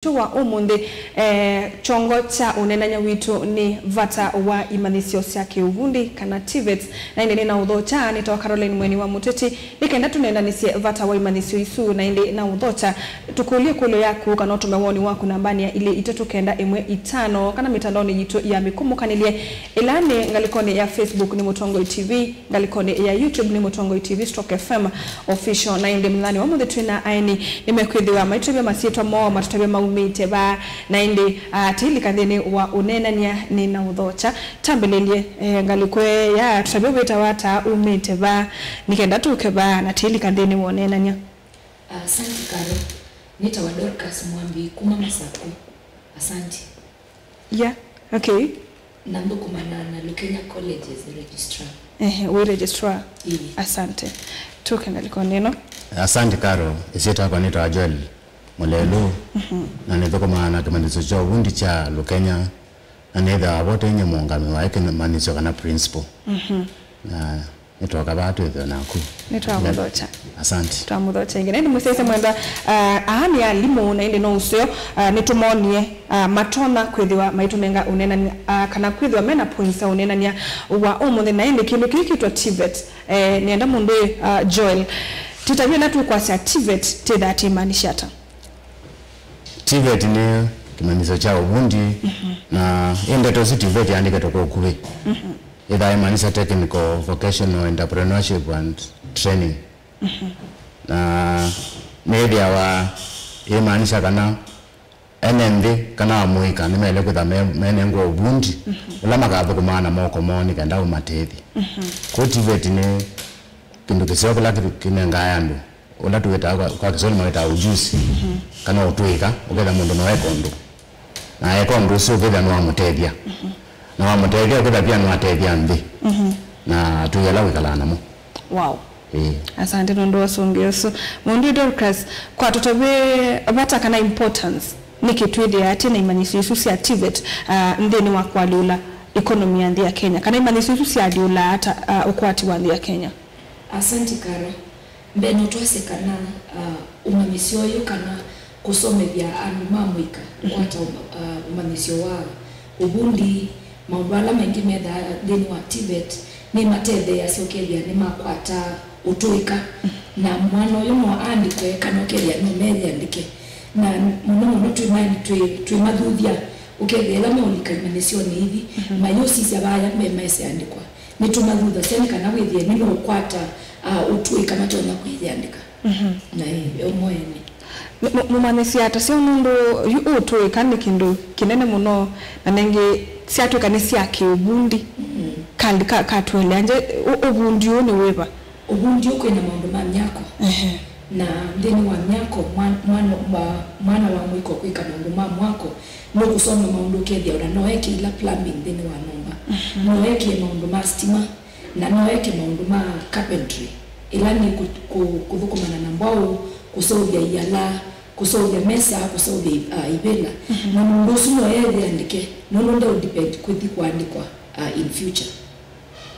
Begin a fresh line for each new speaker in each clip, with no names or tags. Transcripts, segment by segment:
Tuwa umunde chongo cha unenanya witu ni vata wa imanisio siake uvundi kana TVET na inde na udhocha nitawa Caroline Mweni wa Muteti nikaenda tunenda nisie vata wa imanisio isu na inde na udhocha tukulie kulo yaku kana tumewoni waku nambani ya ile itetu kenda emwe itano kana mitandoni jitu ya mikumu kanilie ilane ngalikone ya Facebook ni Mutongo TV ngalikone ya YouTube ni Mutongo TV Stroke FM official na inde mlani wa Muteti na aini nimekwidhiwa maitubia masieto mo matutabia miteba na indi tili kandeni wa unenania ni na udhocha tambelelie ngalikwe ya tutabio wata umiteba nikenda tukeba na tili kandeni wa unenania.
Asante Karo, nita wa Dorcas Mwambi kuma Masaku. Asante.
Yeah, okay.
Nambu kumana na Lukenya College as registrar.
We registrar. Asante. Tuke ngaliko neno.
Asante Karo, isita kwa nita wa Joel Mulelu na nithoko maana kimaniso cha uvundi cha Lukenya na nitha wabote nye muungami wa eke maniso kana principal na nitwa kabatu itho naku
nitwa mudhocha.
Asante
Nitwa mudhocha ingene ni musese mwenda ahani ya limu na indi no usio nitumonie matona kwithiwa maitumenga unena kana kwithiwa mena points unena nia wa umuthi na indi kindu kikitwa TVET nienda mundu Joel tutabia natu kwa sia TVET tedati manishata
TVET ni kimaniso cha uvundi na inde tosi TVET andike toko kuwe either imanisa technical vocational entrepreneurship and training na media wa imanisa kana NMD kana amuika nimele kutha menengo uvundi ulama katho kumana moko moni kenda umatethi ko TVET ni kindu kisio kula kinenga yandu ula tuweta kwa kisoni mweta ujuzi kana utuika uketha mundu no ekondo na ekondo sio uketha no amutethia na amutethia uketha pia no atethia ndi na tuyela wikala namo.
Wow. Asante ndo wasongeuso mundu Dorcas kwa totobe bata kana importance nikitwide ati na imanisi isusi ya TVET ndeni wa kwalula economy ya ndia Kenya kana imanisi isusi ya diula hata ukwati wa ndia Kenya.
Asante Karo, mbeno tuwase kana umamisio yu kana kusome vya anumamwika kwata umamisio wa ubundi maubala mengi medha deni wa TVET ni matebe ya siokevya ni makwata utuika na mwano yumo andikwe kanokelia numelia andike na muno tuimadhuthia ukevya lama ulika imanisio ni hivi mayusi siabaya mmese andikwa nitumadhudha seni kana withie nino ukwata utuika matona kwiandika na hiyo moyeni
mumanisi ata sio mundu utuika ni kindu kinene muno na nengi siatuka ni siake ubundi kandi katwele anje ubundi one weba
ubundi uko ina maundu mamyako na ndeni wa myako mwana wa mwiko kwika maundu mamwako no kusoma maundu kethia ura noeke ila plumbing ndeni wa nyumba noeke maundu ma stima na noeke maundu ma carpentry ila ni kuthukumana na mbao kusovya yala kusovya mesa kusovya ibela na mundu suno yeye andike no ndo depend kuthi kuandikwa in future.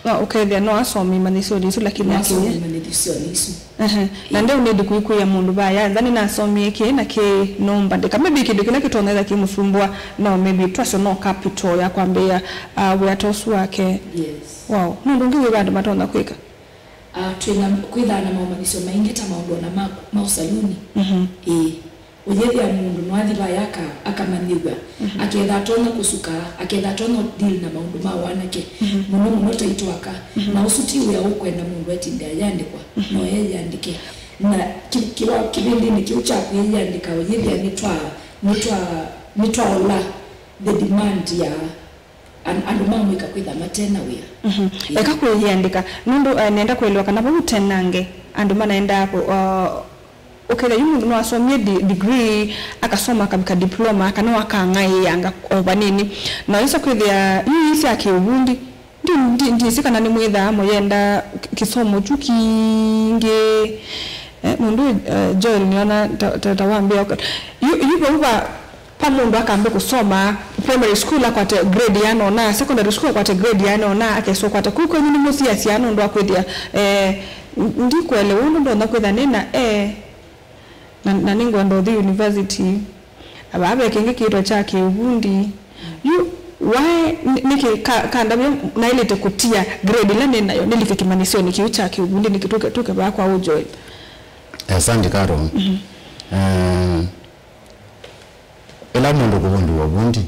Okay, there no asomi manisio lisu lakini yake
manisio lisu
na ndio unedi kuikuya mundu baya ndani na asomi yake na ke nomba ndeka maybe kidu kile kitongeza kimusumbua na maybe trust no capital ya kwambia we atosu wake.
Yes.
Wow, mundu ngiwe bado matonda kwika
twina kwitha na manisio maingi ta maundu na mausaluni unyethia mundu nwathi bayaka akamanyiwa aketha tona kusuka aketha tona deal na maundu ma wanake muno taitwaka na usutiwe ukwenda mundu etinde yandikwa no yeye andike na kiwa kibindi ni kiucha kuyandika unyethia nitwa ola the demand ya andu mamwika kwitha matena wia
eka kuyandika mundu nenda kuelewa kana bo tenange andu manaenda okay, yumu no asomye degree akasoma kabika diploma akano akangai yanga obanini na isa kwithia yisi akiubundi ndi sika nani mwitha moyenda kisomo chukinge mundu Joel niona tawambia yuko uba pamundu akambe kusoma primary school akwate grade yano na secondary school akwate grade yano na akeso kwate kuko nyini musi yasiano ndo akwithia ndikwele undo ndo nakwitha nina na ningo ndo the university ababe kingi kito cha kiubundi you why niki kanda na ile kutia grade la nayo nilikikimanisio nikiucha kiubundi nikituke ba kwa ujoy.
Asante Karo. Ela mundu kubundi wabundi.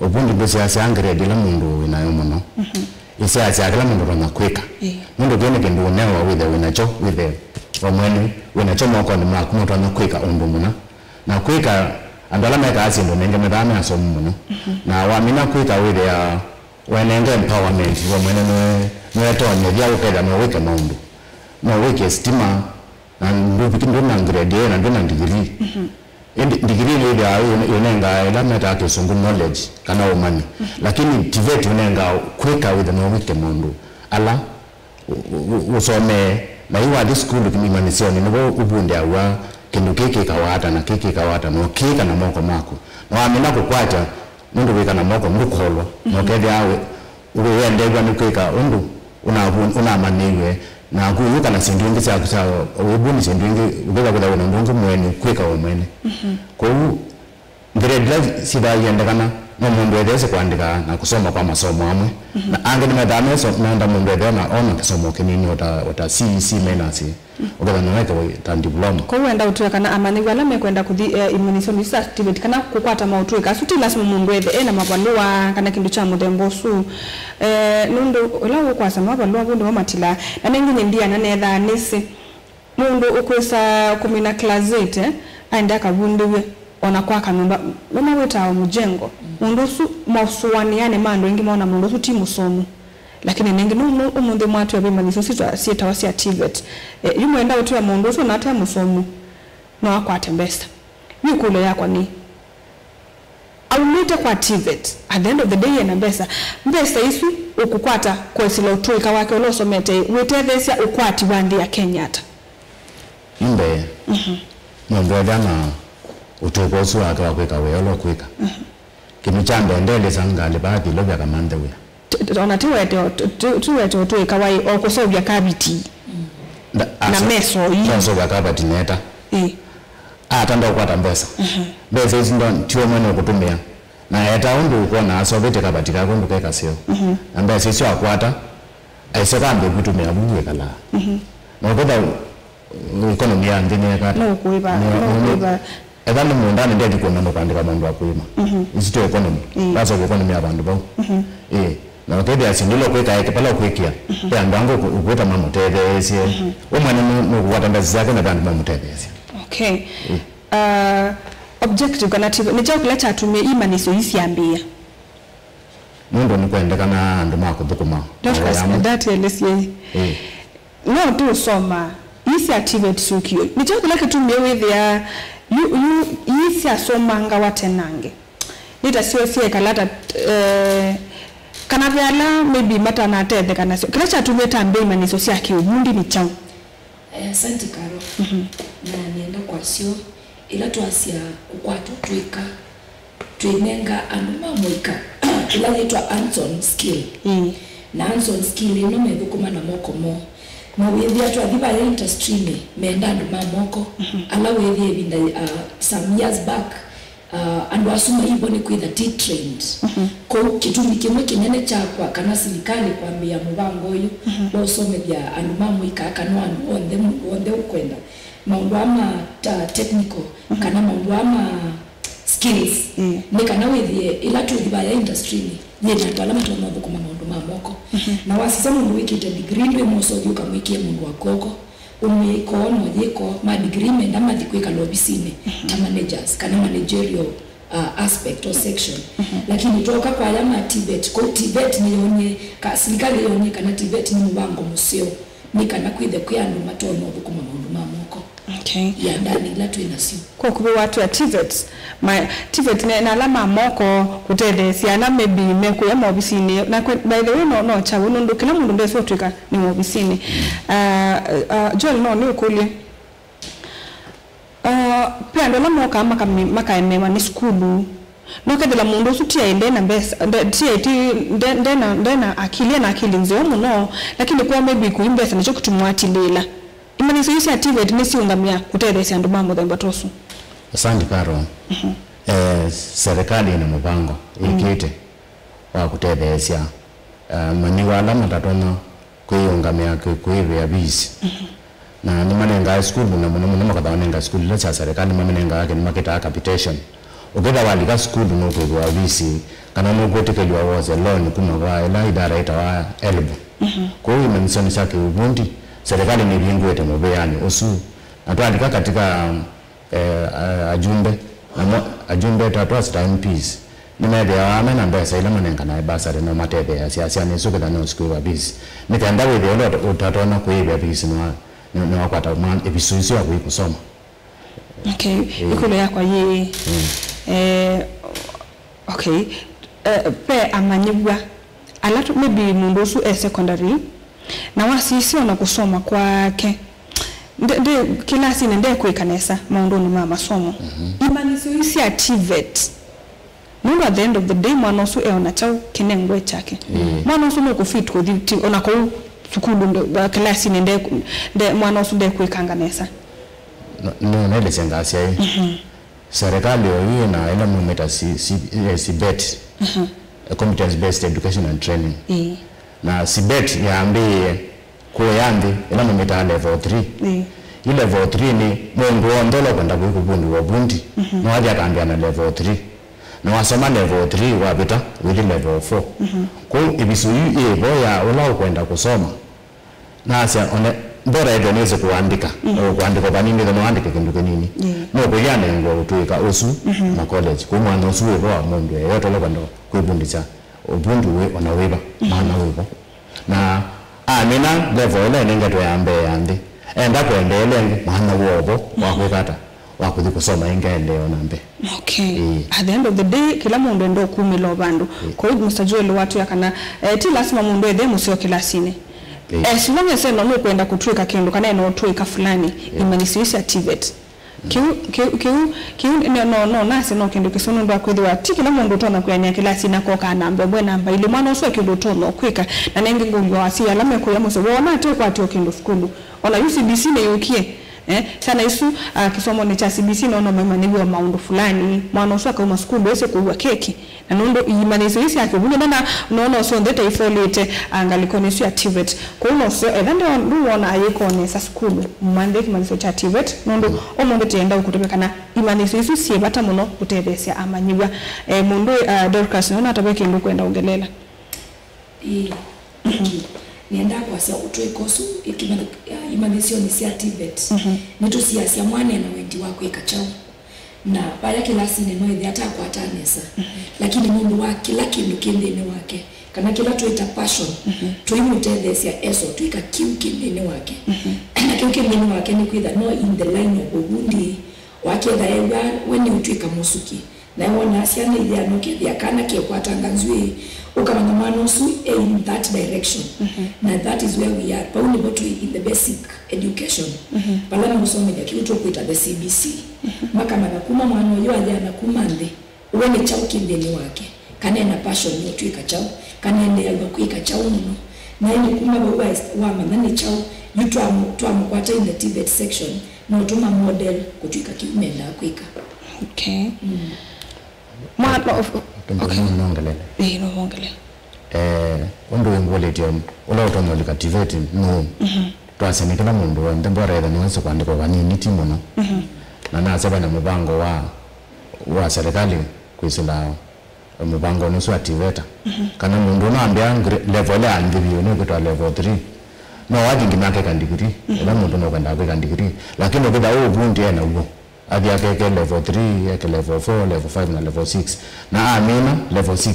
Obundi bese asiangre la mundu inayo muno. Isi asiagala mundu rona kweka. Mundu gene kendo newa with the omwene winacho moko ni mako mutu ana kweka ombo muno. Na kweka andala meka asindo nenge medame asomu muno. Na wamina kweka with the wenenge empowerment omwene no eto nyedia ukeda no weke mundu. No weke stima na ndu na grade na ndu na degree. Degree ni ya unenga elameta ake sungu knowledge kana umani lakini TVET unenga kweka with no wike mundu ala usome na iwa this school kimanisio ni ngo ubunde awa kindu keke kawata no keka na moko mako no amina kukwacha mundu wika na moko mukolo no kede awe uwe ndegwa ni kweka undu una maniwe na kuyuka na sindingi cha ubuni sindingi ubega kwa ndongo mwene kweka omwene kwa grade siba yendekana no mundu edese kuandika na kusoma kwa masomo amwe na ange ni madame so nanda mundu edena ona kisomo kinini ota CEC menasi ubega nweka ta diploma
kwa wenda utuweka na amani wala mekwenda kuthi immunisation certificate kana kukwata mautuweka asuti lasima mundu ede na mabalua kana kindu cha mudembosu nundo ula kwa sama balua bundu matila na nengi ndia na netha nisi mundu ukwesa kumina class 8 aenda kabunduwe ona kwa kanumba mama weta mujengo mundu su mausuaniane mando ingi maona mundu su timu somu lakini nengi no umunde mwatu yabimaniso sita wasi TVET yumwenda utu ya mundu su nata musomu no akwate mbesa yikulo yakwa ni alumite kwa TVET at the end of the day na mbesa isu ukukwata kwa silo utuika wake ulosomete wetethesya ukwati wandi ya Kenyatta
imbe mundu adama utuika usu wake wakweka weolo kweka kimichambe ndele sangale baadhi lobya kamande we
ona tuwete utuika wai okusobya kabiti na meso yi
so bakabati neta atanda ukwata mbesa mbesa izindo tiwo mwene okutumia na eta undu ukona asobete kabati kako ndu keka sio na mbesa isio akwata aisekambe kutumia buwe kala na kwenda economy ya ndine kata
no kuiba
Edani mundani ndiye dikuwa nando kuandika mundu wa kuima isito economy that's of economy ya bandu bau na wakede asindilo kweka yake pala ukwekia ya ndango ukweta mamu tethesie umani watandazi zake na bandu mamu tethesie
okay objective kana tivo ni chao kila chatumie imaniso isi ambia
mundu ni kuendeka na andu mako dhukuma
that elesie no tu soma isi activate sukio ni chao kila kitumie with ya isi asomanga watenange nita siwe kalata kana vyala maybe mata na tete kana sio kila chatumie tambe imaniso sia kiubundi ni chao
asante Karo na nienda kwa sio ila tuasia kukwatu tuika tuinenga anuma moika ila letwa Anson skill na Anson skill ino medhukuma na moko mo na wethi atu adhiba ya industry meenda anuma moko ala wethi ebinda some years back andu asuma hivo ni kwitha T-trained ko kitumi kimwe kinene chakwa kana silikali kwambia mubango uyu bosomethia anuma moika kana on the ukwenda maundu ama technical kana maundu ama skills nikana withie ila tuthiba ya industry ni yena twala mtu maundu kuma maundu ma moko na wasisa mundu wikite degree ndwe moso yuka mwikie mundu wakoko umikono yeko ma degree menda mathikwika lobisine ta managers kana managerial aspect or section lakini toka kwa alama TVET ko TVET ni yonye ka serikali yonye kana TVET ni mubango museo nikana kwithe kyandu matono kuma maundu ma moko
okay
ya ndani ila tu inasimu
kwa kubi watu ya TVET TVET na alama moko kutethesia na maybe meku ya mobisini na by the way no chawu nundu kila mundu ndeso tuika ni mobisini Joel no ni ukuli pia ndo la moka maka emema ni skulu no kadela mundu sutia ende na mbesa ndena akili nzeo muno lakini kwa maybe kuimbesa nicho kutumwati lela imani sisi TVET ni siungamia kutethesia ndo mambo themba tosu
Asante Karo. Serikali ina mpango ikite wa kutethesia mani wala matatona kuiungamia kuivya bisi na ni manenga school na muno makathaonenga school ile cha serikali mamenenga yake ni makita capitation ukenda walika school no kwa bisi kana no gotekelwa woze loan kuma kwa ila idara itawa elbu kwa hiyo imenisoni chake ubundi serikali ni bingwete mobeyani osu atwalika katika ajumbe tatwa MPs nimede amena ambaye saila manenga na basari no matebe ya siasa ni suka no school wa bisi nikaenda with the utatona kuibya bisi no wakwata man ebisuisi wa kusoma.
Okay, ikulo yakwa ye okay pe amanyibwa alatu maybe mundu su secondary na wasisi ona kusoma kwake nde kilasi nende kuikanesa maundu ni mama somo imaniso isi activate mundu at the end of the day mwana su ona chao kinengwe chake mwana su no kufit ko dhiti ona ko sukulu ndo kilasi nende mwana su de kuikanganesa
no nele sengasia serikali hiyo na ila mmeta CBET competence based education and training na CBET yaambie kuyandi ila mmeta level 3 ile level 3 ni mungu ondolo kwenda kubundi wa bundi no haja kaambia na level 3 no wasoma level 3 wapita with level 4 kwa ibisu hii boya ula kwenda kusoma na asia one bora ndio niweze kuandika kuandika kwa nini ndio andike kindu nini no kuyana ngo tuika osu na college kwa mwana osu wa mundu yote le kwenda kuibundisa ubundu we onaweba maana wewe na amina level ile ningeto yambe yandi enda kuendelea maana wobo wa kwekata wa kuzikusoma ingaendelea nambe.
Okay. At the end of the day kila mundu ndo kumilo bandu kwa hiyo mstajue watu yakana ti lazima mundu edhe musio kila sine as long as no kwenda kutwika kindu kana no twika fulani imanisi activate kiu no nasi no kindu kisunu ndo akwithwa tikila mundu tona kuyanya kila sina ko kana mbwe namba ile mwana uswe kindu tono kwika na nengi ngumbi wasi alame ko yamuso wona to kwa to kindu skulu ona UCBC ne yokie sana isu kisomo ni cha CBC naona mama wa maundu fulani mwana uswa kama skulu ese kuwa keki na nondo imanizo isi yake bunye na nono so ndeta ifolete angalikonesu activate ko no so edanda nduona ayeko nesa skulu mande kimanizo cha activate nondo omondo tenda ukutobekana imanizo isi sie bata muno kutebesia amanyibwa mundu Dorcas nona atabeke ndo kwenda ongelela
nienda kwa sia utwe kosu imanisio ni sia activate nitu sia mwane na wendi wako ikachao na pale kilasi neno ile hata kwa tanesa lakini mundu wa kila kindu kindeni wake kana kila tuita passion tuimutende sia eso tuika kiu kindeni wake na kiu kindeni wake ni kuitha no in the line of ubundi wake dhaega when you tuika musuki na wona asiana ile anoke ya kana ke kwa tanganzwi ukamanya manosu in that direction na that is where we are pauni botu in the basic education pala musome ya kiuto kuita the CBC maka manakuma mwana yo aja na kumande uone chao kindeni wake kana na passion yotu ikachao kana ende alba kuikachao no na ile kuma baba wa manani chao yutu amukwata in the TVET section na utuma model kutuika kiumenda kuika.
Okay. Okay. No ngale.
Ondo ngoletium ola utomolika TVET no. Twaseme kila mundu ndembora ida niweze kuandika kwa nini timono. Na nasaba na mbango wa serikali kuisula mbango nusu activate. Kana mundu naambia level ya ndivyo no kwa level 3. No wajingi make kandigiri. Ela mundu no kwenda kwa kandigiri. Lakini kwa ubundi na ugo. Adi yake level 3, yake level 4, level 5 na level 6. Na amina level 6.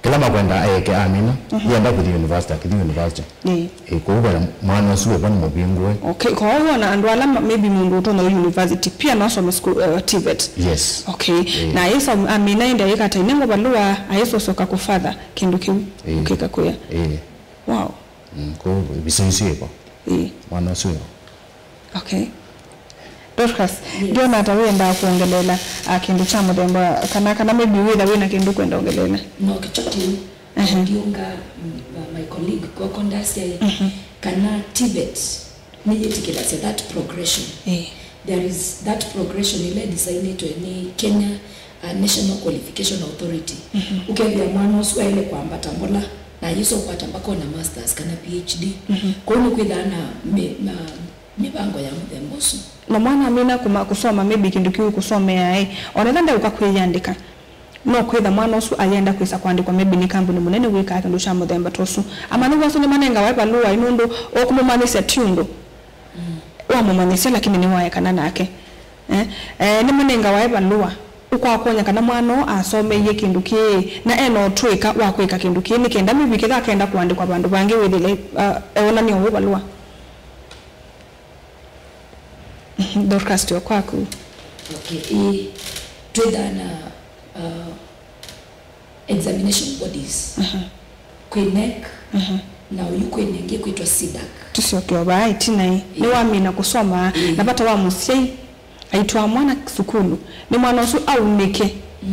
Kila makwenda ayeke amina yenda ku university kuba mwana usuwe kwa mubingwe.
Okay, kwa hiyo na andwala maybe mundu to na university pia na so school TVET.
Yes.
Okay. Na yeso amina enda yekata inengo balua ayeso soka kufadha kindu kiu ukika kuya. Wow.
Ko bisinsiye kwa. Mwana usuwe.
Okay. Dorcas, ndio na tawenda kuongelela kindu cha mudemba kana maybe wewe na kindu kwenda ongelela.
No kichoti ndiunga my colleague Kokondasia kana TVET nije tikila that progression there is that progression ile designed to any Kenya National Qualification Authority. Ukethia mwana usu ile kwamba tambola na yiso kwa tambako na masters kana PhD. Kwa hiyo kwithana mibango ya mthembosu
na mwana amina kuma kusoma maybe kindu kiu kusomea onethanda ukakwiyandika no kwitha mwana usu ayenda kwisa kwandikwa maybe ni kambuni munene wika kindu cha muthemba tosu ama nugo asu ni manenga wa balua inundu okumumanisa tiundu wa mumanisa lakini ni wae kana nake ni manenga wa balua ukwa konya kana mwana asome ye kindu ki na eno twika wa kwika kindu ki ni kenda maybe kitha kenda kuandikwa bandu bangi withile ona ni owo balua Dorcas to kwaku.
Okay, twithana examination bodies. Kwenek na uyukwene nge kwitwa SIDAC.
Tusokyo bai tinai ni wamina kusoma napata wa musiai aitwa mwana sukulu ni mwana usu au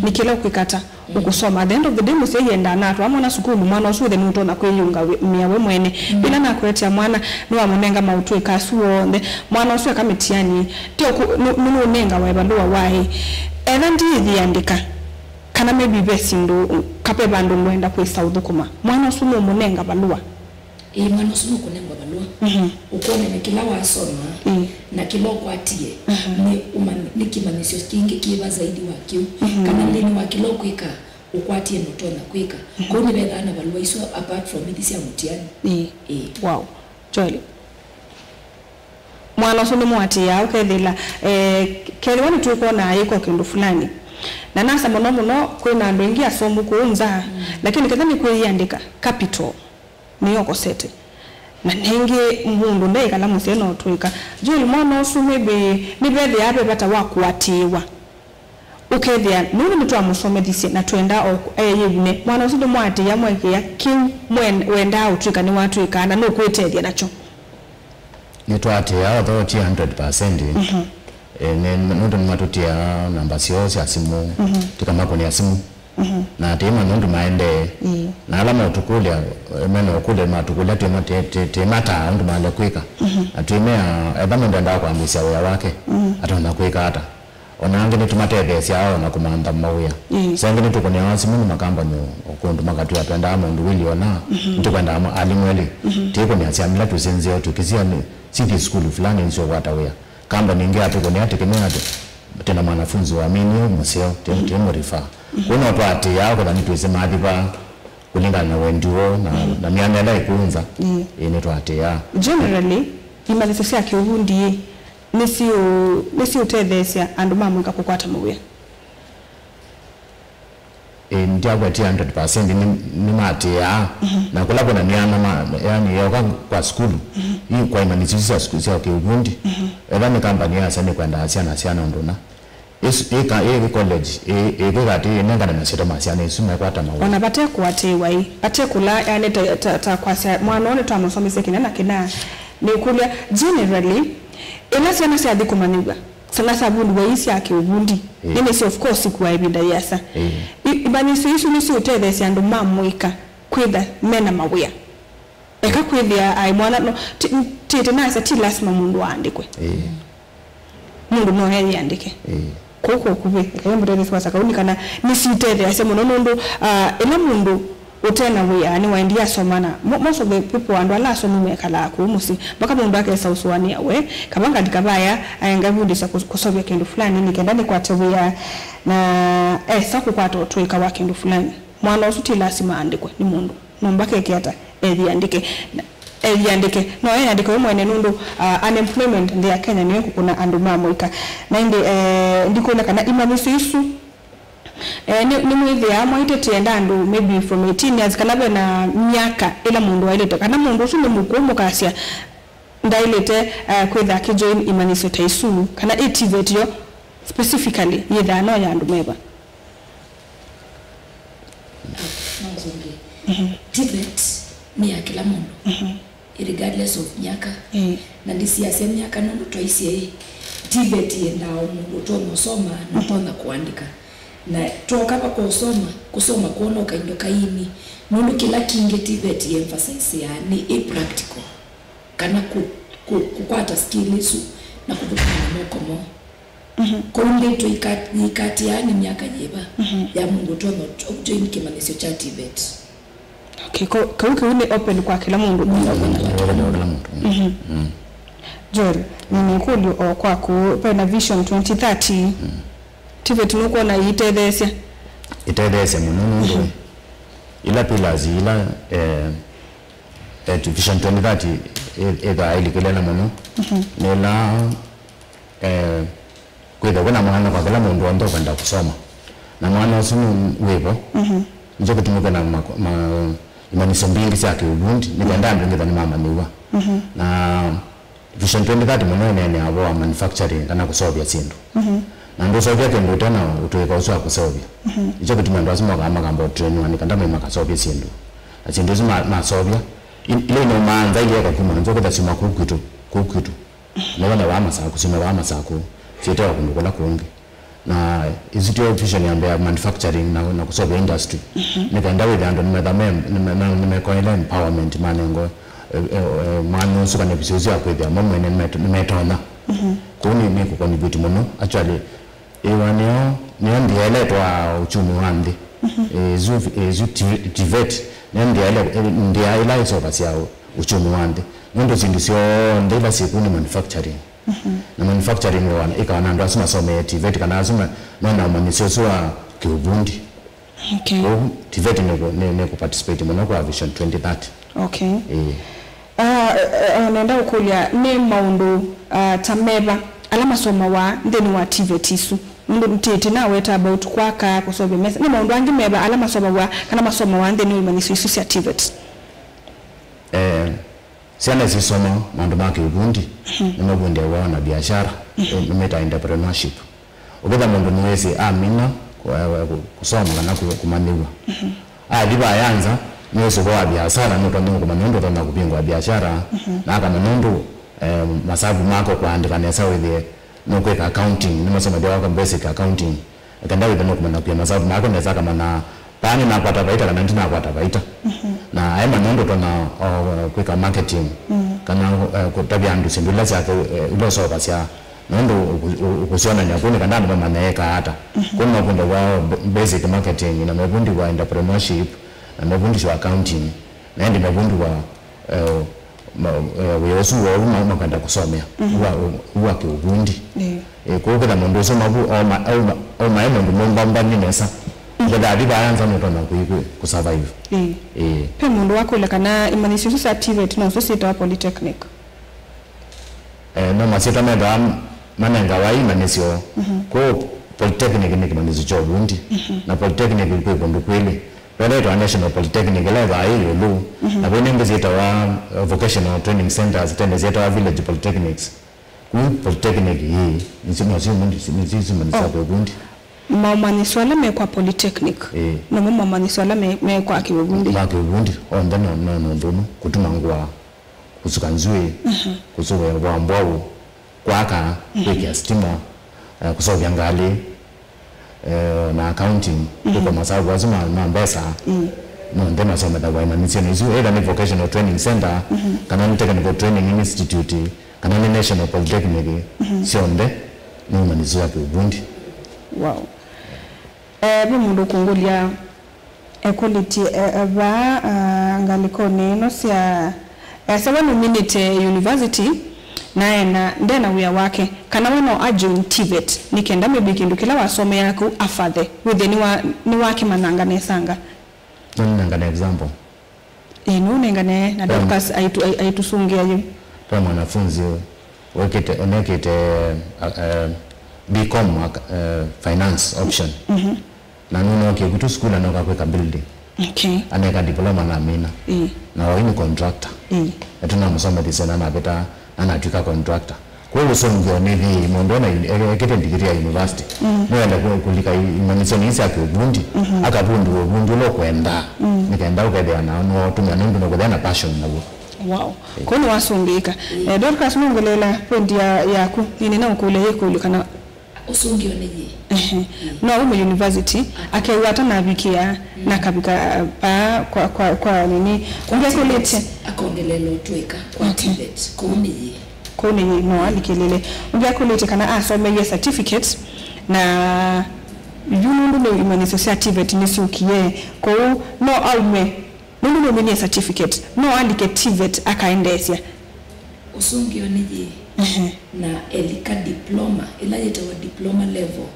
nikela kwikata ukusoma at the end of the day musiai yenda na atwa mwana sukulu mwana usu the nuto na kwiyunga miawe mwene bila na kwetia mwana ni wa munenga mautwe kasuonde mwana usu akamitiani tio nunu nenga wa balua wae ndi thiandika kana maybe besindu kape bandu mwenda kwisa udhukuma mwana usu munenga balua
mwana usu kunenga balua ukone ni kila wasoma na kila kwatie ni kimanisio kingi kiba zaidi wakiu kana ndini wa kila kwika ukwatie noto na kwika kwa ni bega na balua iso apart from this ya mutiani
wow jolly mwana usu ni mwati ya ukethila kelewani tuko na iko kindu fulani na nasa mono kwina andu ingi asomu kuunza lakini kadhani kuiandika capital niyoko sete na nenge mundu ndai kala museno twika juli mwana usu maybe ni bethe abe bata wakuatiwa ukethia nuni mtu amusomethisi na twenda yebune mwana usu mwati ya mwekia kiu wenda utwika ni watwika na no kwetethia nacho
ni twati ya authority 100%. Nundu matutia namba sio cia simu tikamako ni simu na tema nundu maende na alama utukulia meno ukule matukulia temata nundu male kwika atumea edhamu ndenda kwa ambisia wa wake atona kwika hata onange ni tumatebe cia na kumanda mawia sange ni tukone wa simu makamba no okundu makatu yapenda ama ndu wili ona ntukwenda ama alimweli tiko ni asia mila tusenze tukizia ni city school fulani ndio watawea kamba ningia tuko ni atekemea tena mwanafunzi wa minio museo temo rifa kuna watu yao kwa nitu isema adiba kulingana na wenduo na mianela ikunza ine twate ya
generally imalisosia kiuhundi nisi utethesia andu mamwika kukwata muwe
ndia kwa 100% ni mate ya na kula kuna miana yani yoka kwa skulu hii kwa imanisosia skulu ya kiuhundi ni kampani ya sana kwenda asiana nduna eka college gati nenga na masito masiana isume kwata mawe
wanapatia kuatewa hii patia kula yani ta kwa mwana one tu amusomese kinana kina ni kulia generally ina sana si adikumaniga sana sababu waisi yake ubundi nini si of course kwa ibida yasa ibani sisi ni si utethesi andu mamwika kwitha mena mawia eka kwithia ai mwana no tete nasa ti lazima mundu andikwe mundu no yeye andike koko kuve kayo mudere swasa kaunikana nisitete ase muno nundu ila mundu utena we ani waindia somana most of the people and ala so nume kala ku musi baka mundu ake sauswani we kabanga dikabaya ayangabundisa kusobya kindu fulani nikendani kwa tawia na saku kwa twika wa kindu fulani mwana usuti lazima andikwe ni mundu nombake kiata andike no andike mwene nundu unemployment ndia Kenya niyo kuna andu mamwika na ndiko na kana imaniso isu ni mwithi ya mwaite tienda andu maybe from 18 years kana na miaka ila mundu wailete kana mundu usu ni mukumu kasia ndailete kwitha ki join imaniso taisu kana activate yo specifically yitha no ya andu meba
debate ni ya kila mundu regardless of miaka na ndisi ya miaka nundu twaisi debate yenda mundu tonosoma na tona kuandika na toka pa kusoma kuona ukaindo kaini nundu kila kinge debate emphasize ya ni practical kana kukwata skills na kuthukana na mokomo kundi tu ikati yani miaka nyeba ya mungu tu join kimanisio cha TVET.
Okay, kwa ni open kwa kila mundu. Joel, nini kuli o kwa ku pena Vision 2030 TVET nuko na itethesia
muno ila pillars ila Vision 2030 ega ilikela muno nela kuna mwana kwa kila mundu ando kwenda kusoma na mwana usimu wepo nje kutumika na imaniso mbili zake ubundi nikaenda mbingeza ni mama niwa na Vision 2030 muno nene abo manufacturing kana kusobya sindu na ndo sobya kendo tena utuweka uswa kusobya nje kutumika ndo asimo kama kamba training nikanda mema kasobya sindu asindu zima masobya ile no manza ile yakuma nje kutasima kukitu na wama sa kusema wama sa ku sitawa kundukola kungi na izitio vision ya manufacturing na kusolve industry nikaenda with and nimekoela empowerment manengo manu suka ne bisozi akwethia mamwe nimetona kuni ni kukontribute muno actually ewanio ndiele twa uchumi wandi ezu TVET ndiele iso basia uchumi wandi ndo zindisio ndela sikuni manufacturing na manufacturing wana ikawana ndo asuma some TVET kana asuma na manisio swa kiubundi.
Okay.
TVET ne ku participate muno kwa Vision 2030.
Okay. Nenda ukulia ne maundu tameba alama soma wa ndeni wa TVET isu mundu mtete na weta about kwaka kusobe mesa ne maundu angi meba alama soma wa kana masoma wa ndeni manisio isu ya TVET.
Siana sisoma mambo maki ubundi na mabundi wa na biashara meta entrepreneurship ogeda mundu niwezi amina kusoma na kumaniwa diba yanza niwezi kwa biashara ndo ndo kumanindo ndo kupingwa biashara na kama mundu masabu mako kuandika nesa with no quick accounting ni masoma ndio kwa basic accounting akanda with no kumana pia masabu mako nesa kama na pani na kwata baita kana ntina kwata baita na aima nendo tona quick marketing kana kutabia ndu simbila zake ilo soka sia nendo kusiona nyakuni kana ndo manaeka hata kuna kwenda wa basic marketing na mabundi wa entrepreneurship na mabundi wa accounting na ndi mabundi wa weosu wa makanda kusomea huwa kiubundi kwa kwa ndo soma bu au maemo ndo mbamba ni nesa Bada diba yanza mutona kusurvive.
Pe mundu wako lekana imanisio sa TVET na sosita wa polytechnic.
No masita meda manenga wa imanisio ko polytechnic ni kimanisio cha Burundi na polytechnic ilikuwa kondo kweli. Pele to national polytechnic leva hiyo lu na bone ngezita wa vocational training centers tena zeta wa village polytechnics. Ku polytechnic hii ni sio mundi ni manisio kwa Burundi.
Mama swala me kwa polytechnic no mama swala me kwa kibundi onda
no ndono kutuma ngwa kusukanzwe kusowe wa mbwao kwaka kwa stima kusowe ngali na accounting kwa masabu lazima na mbesa no ndema soma da wa manisi nizu either ni vocational training center kana ni technical training institute kana ni national polytechnic sionde ni manisi ya kibundi.
Wow. Mundu kungulia equality ba ngaliko neno sia 7 minute university na ndena wia wake kana wano ajoin TVET nikenda mebikindu kila wasome yako afadhe within ni wake mananga nesanga
nanga na example
no nengane na Dorcas aitusungia yu
kwa mwanafunzi wekete onekete become finance option na nuno kutu school na kwa building aneka diploma na mina na wao ni contractor tuna msoma disana na beta anatuka contractor kwa hiyo somo ndio ni mondona ekete degree ya university nenda kulika imanisho ni isa kubundi akabundi lo kwenda nikaenda ukadea na no tumia nendo no kwenda na passion na
wow kono wasungika Dorcas mungulela point ya ku ni na ukule yekulu kana
usungio neje
no ume university akewata na bikia na kabika kwa nini ungekulete
akondelelo tweka kwa TVET kuni
ko ni no alikelele ungia kulete kana asome ye certificate na yunundu no imaniso certificate ni sukiye ko no alme nundu no certificate no andike TVET akaendesia
usungio niji na elika diploma ila yetawa diploma level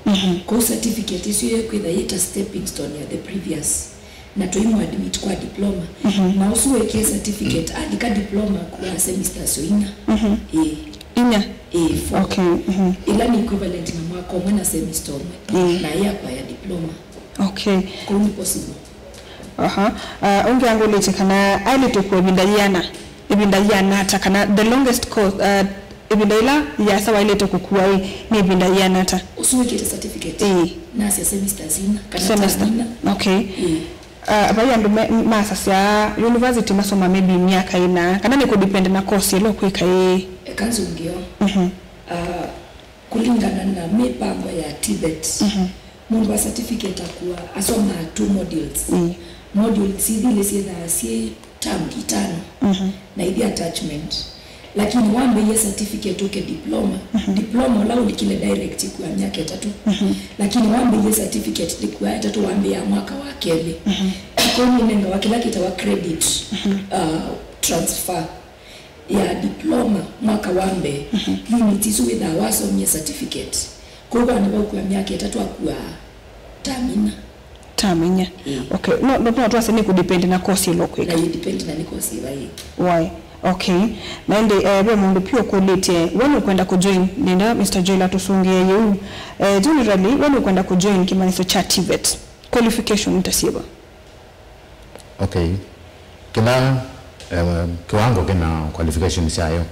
ko certificate isu yekwitha yeta stepping stone ya the previous na tuimu admit kwa diploma na usuweke certificate andika diploma kwa semester so ina
ina
okay ila ni equivalent na mwaka mwana semester na yapa ya diploma
okay
ko ni possible
unge angolete kana ailete ko ibindayana takana the longest course ibindaila ya sawa ile tokuwa ni ibindayana ta
usuweke certificate na semester zina kana
semester okay abaya ndo masa ya university masoma maybe miaka ina kana ni kudepend na course ile kweka
kanzo ngio kulingana na mipango ya TVET mungu wa certificate akuwa asoma 2 modules modules zile si term itano na hivi attachment lakini wambe ye certificate uke diploma lao likile direct kwa miaka 3 lakini wambe ye certificate likwa 3 wambe ya mwaka wa kele kwa nini wa kila kita wa credit transfer ya diploma mwaka wambe unity so with our some certificate kwa hiyo ni kwa miaka 3 akua
tamina okay no tuase ni kudepend na course ile kweka
na depend na course ile
why okay na ende mundu pio kulete wewe kwenda kujoin nenda Mr. Joela tusungie yeu generally wewe kwenda kujoin kimaniso cha TVET qualification utasiba
okay kila kiwango kina qualification sayo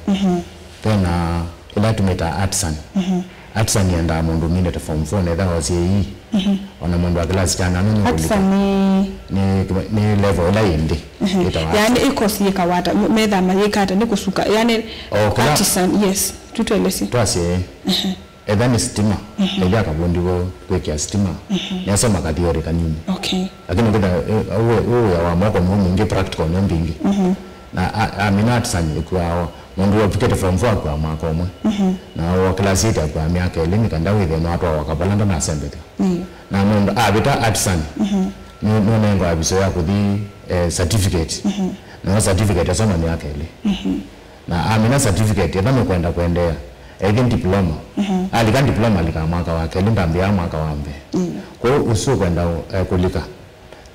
tena ila tumeta artisan artisan yenda mundu mine ta form 4 nether was ye ona mundu wa class jana nini
artisan
ni level la yindi
yani ikosi yekawata medha mayekata nikusuka yani artisan yes tutuelesi
twase edani stima ndio akabondiwo kweki stima yasoma kadiore kanini
okay
lakini kada wewe wa mwako mwingi practical mbingi na aminat sana kwa mundu wapikete from 4 kwa mwako mwe na wa class 8 kwa miaka elimu kanda withe na watu wakabalanda na assembly na mundu abita artisan no nengo abiso ya kudi certificate na certificate asoma miaka ile na amina certificate yadame kuendea again diploma alika diploma alika mwaka wake limbambia mwaka wambe kwa hiyo usu kwenda kulika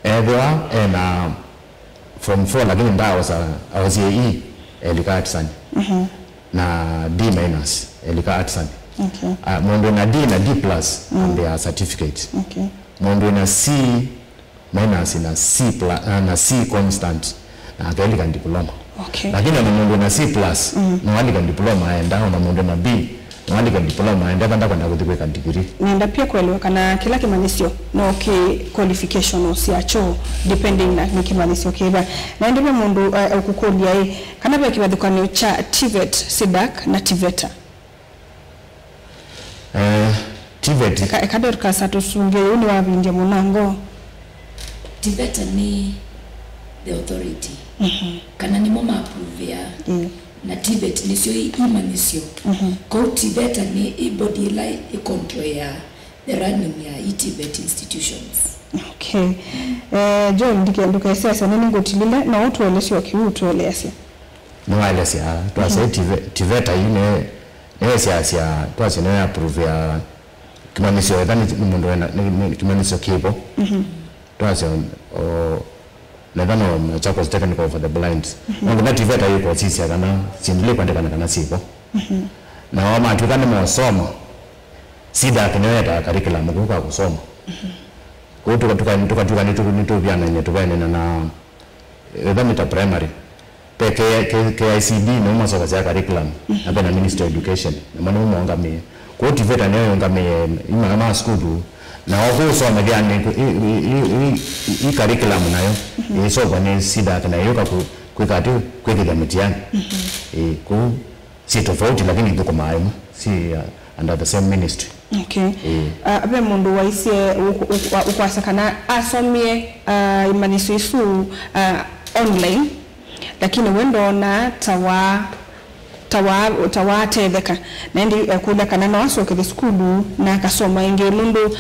edwa na from 4 lakini ndao was ye elika artisan na D minus elika artisan
okay
mondo na D na D plus ambia certificate
okay
mondo na C minus na C plus na C constant na elika diploma
okay
lakini na mundu na C plus na walika diploma aenda na mundu na B na walika diploma aenda kwenda kuthikwa degree
nenda pia kueleweka na kila kimanisio no qualification usiacho depending na kimanisio kiba na ndio mundu ukukolia kana bya kibadhukano cha TVET SIDAC na TVETA
TVET
kador kasato sunge uni wa vinje munango
TVETA ni the authority kana ni mama approve ya na TVET ni sio imanisio kwa TVETA ni body line control ya the running ya TVET institutions
okay John ndike sasa nini ngotilile na watu walesi wakiutuelesi
no walesi twase TVETA ine sia twase no approve ya kimanisio ndani mundu na kimanisio kipo twase nadhani chako technical for the blind na TVETA yuko sisi kana sindile kwandika kana sipo na wama tukane mwasoma SIDAC kinaweta curriculum kwa kusoma kwa hiyo tukatupia na tubane na edamita primary peke KICD na masomo ya curriculum hapa na Ministry of Education na maana muangamie kwa hiyo TVETA nayo ngamie ima school na wako soma gani hii curriculum nayo so kwa SIDAC na yoka kwikatu kwekeza mtihani ku si tofauti lakini tuko maalumu si under the same ministry
okay abe mundu waise ukwasakana asomie imaniso isu online lakini wendo na tawa tawatetheka na ndi kula kana no asoke skulu na akasoma ingelundu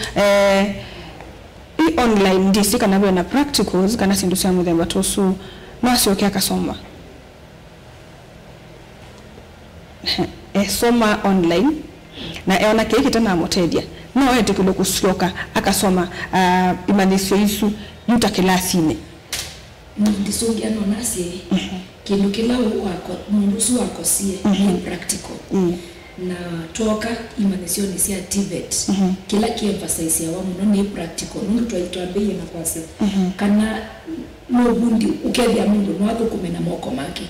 online ndisi kana we na practicals kana sindu cia muthemba tosu no asoke akasoma soma online na eona kiki tena motedia no ete kilo kusioka akasoma imanisio isu yuta kilasine
ndisongia no nasi kindu kila wako mundusu wako sie ni practical na toka imanisio ni sia TVET kila kiemphasize ya wamu ni practical nundu twaitwambie na kwase kana no bundi ukethia mundu no athukume na moko make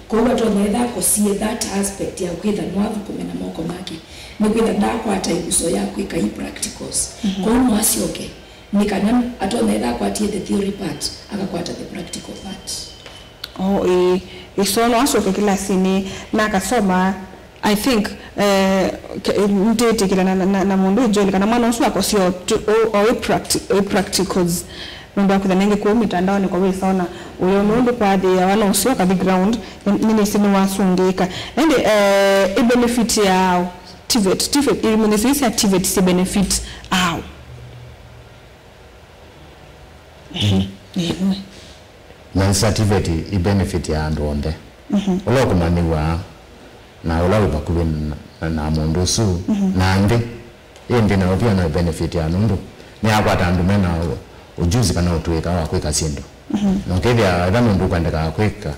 kwa hiyo twaitha ko sie that aspect ya kwitha no athukume na moko make ni kwitha ndakwata iguso yako ikai practicals kwa hiyo asioke ni kana atwaitha kwatie the theory part akakwata the practical part
isono asoke kilasini na akasoma I think ndete kila na mundu joli kana mwana usu wako sio practicals mundu akuthanenge kwa mitandao ni kwa wewe sana uyo mundu kwa the ya wana usu waka background nini sinu wasungika ende benefit ya TVET imunisi ya TVET si benefit au
na TVET i benefit ya andonde ulo kumaniwa na ulawe bakuwe na mundu su na ndi ndi na pia na benefit ya nundu ni akwata ndume na ujuzi kana utuweka wa kweka sindu no kethia ethano ndu kwendeka kweka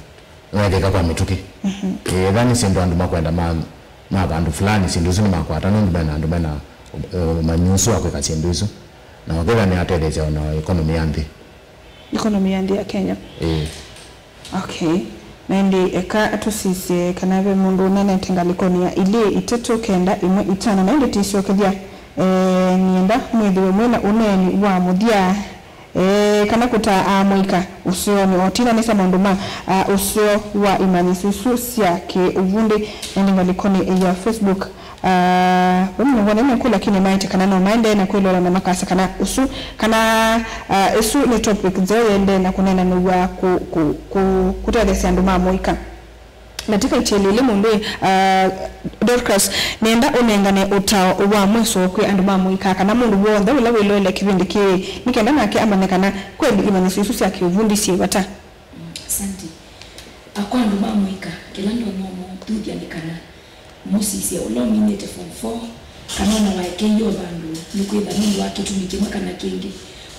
wekeka kwa mituki ethani sindu andu makwenda ma bandu fulani sindu zini makwata nundu bena ndu bena manyusu wa kweka sindu isu na wakethia ni atetheja na economy ya
Kenya okay Mendi eka atusisi kanave mundu nene tengalikonia ili itetu kenda imwe itana na ndi tisio kethia nienda mwithiwe mwena uneni wa muthia kana kuta moika usio ni otina nisa manduma usio wa imanisusu cia ki uvundi ndi ngalikoni ya Facebook wamwe wanene kula kini maite kana no maende na kwelo na makasa kana usu kana isu ni topic zoende na kunena ni wa kutadesi anduma moika natika ichelele mundu Dorcas nenda unengane utao wa mweso kwe anduma moika kana mundu wonda wala welo kibindi ki nikenda nake amanekana kweli imanisusu cia ki uvundi sie bata
asante akwa anduma moika kila ndo nomo tudia nikana musisi ulo minute form 4 kana na waeke yo bandu nikwitha mundu wake tumikimwe kana kingi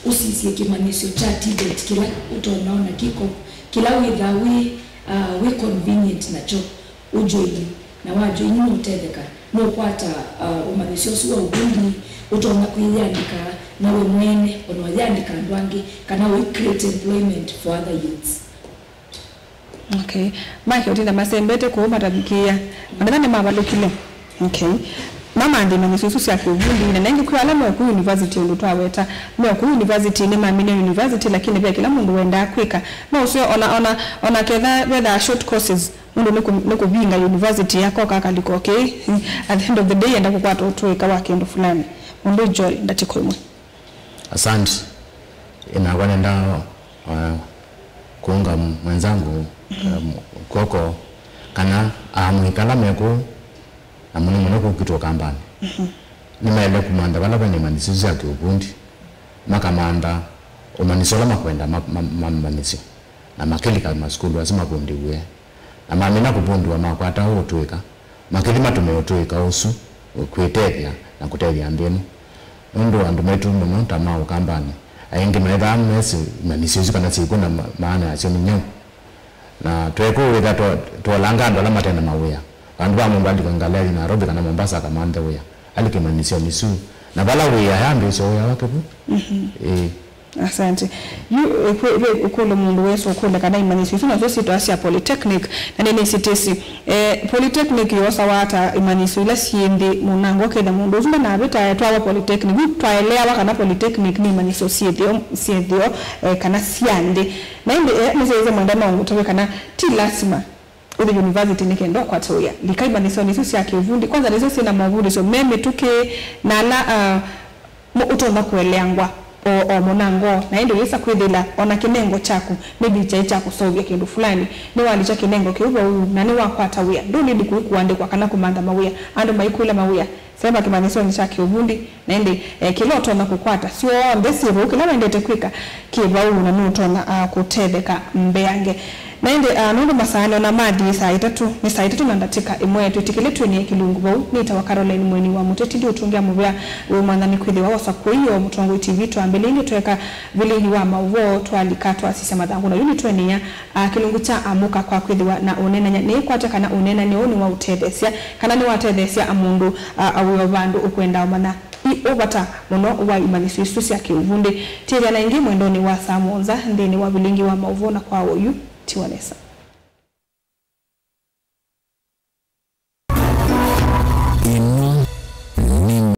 usisi kimanisio cha TVET kila utonaona kiko kila witha we convenient nacho ujoini na wajoini mutetheka no kwata umanisio suwa ubundi utona kuyandika na we mwene onwayandika ndwangi kana we create employment for other youths.
Okay. Mike utinda masembete ko matabikia. Madana mabalukile. Okay. Mama ndi manisusu cia kuvundi na nengi kwa alama ku university ndo twaweta. Mwa ku university ni mamine university lakini pia kila mundu wenda kwika. Na usio ona kedha whether short courses mundu niko binga university yako kakaliko okay. At the end of the day enda kukwata utweka wake ndo fulani. Mundu joy ndatiko imwe.
Asante. Inakwenda nda kuunga mwenzangu koko kana amwikala meko amuni munoko kitoka mbani nimeenda kumanda bala bane manisizo yake ubundi makamanda umanisola makwenda mamanisi na makeli kama skulu azima kundiwe na mamina kubundwa makwata ho tuweka makeli matumeotuweka usu kwetethia na kutethia mbenu ndo andu metu muno tamao kambani aingi maitha mesi manisizo kana sikuna maana ya nyo na tweko wega to langando la matena mawea andu ba mundu alikangalia na Nairobi kana Mombasa kama ande wea alikimanisio nisu na bala wea yambe so ya wake bu
asante ukolo mundu weso ukole kana imanisio tuna zo situation ya polytechnic na nene sitesi polytechnic yosa wata imanisio ila siende munango kenda mundu zunda na beta twa polytechnic twaelewa kana polytechnic ni imanisio siedio kana siande na inde mzeze mwandama ngutowe kana ti lazima ule university nikendo kwa toya likaiba niso cia kivundi kwanza niso sina mavundi so meme tuke na la utonda kueleangwa o monango na ndio yesa kwithila ona kinengo chaku maybe cha kusovya kindu fulani ni walicha kinengo kiuba huyu na ni wakwata wia ndio ni kuandikwa kana kumanda mawia ando maikuila mawia sema kimanisho ni chake ubundi na ndi kiloto na kukwata sio ndesi ruki na ndete kwika kibau na nuto na kutebeka mbeange na ndi nundu masano na madi saa 3 ni saa 3 na ndatika imwe tutikiletu ni kilungu bau ni tawa Caroline mweni wa muteti ndio tungia mubya we mwanani kwithi wa wasa hiyo mutongo TV tuambelingi tweka vilingi wa mauvo twalikatwa sisema dangu na yuni twenia kilungu cha amuka kwa kwithi wa na unena ni kwata kana unena ni oni wa utethesia kana ni watethesia amundu awo bandu ukwenda omana obata muno wa imanisyo isusi ya kiuvundi tira na ingi mwendoni wa Samonza ndeni wa vilingi wa mauvo na kwa oyu tiwanesa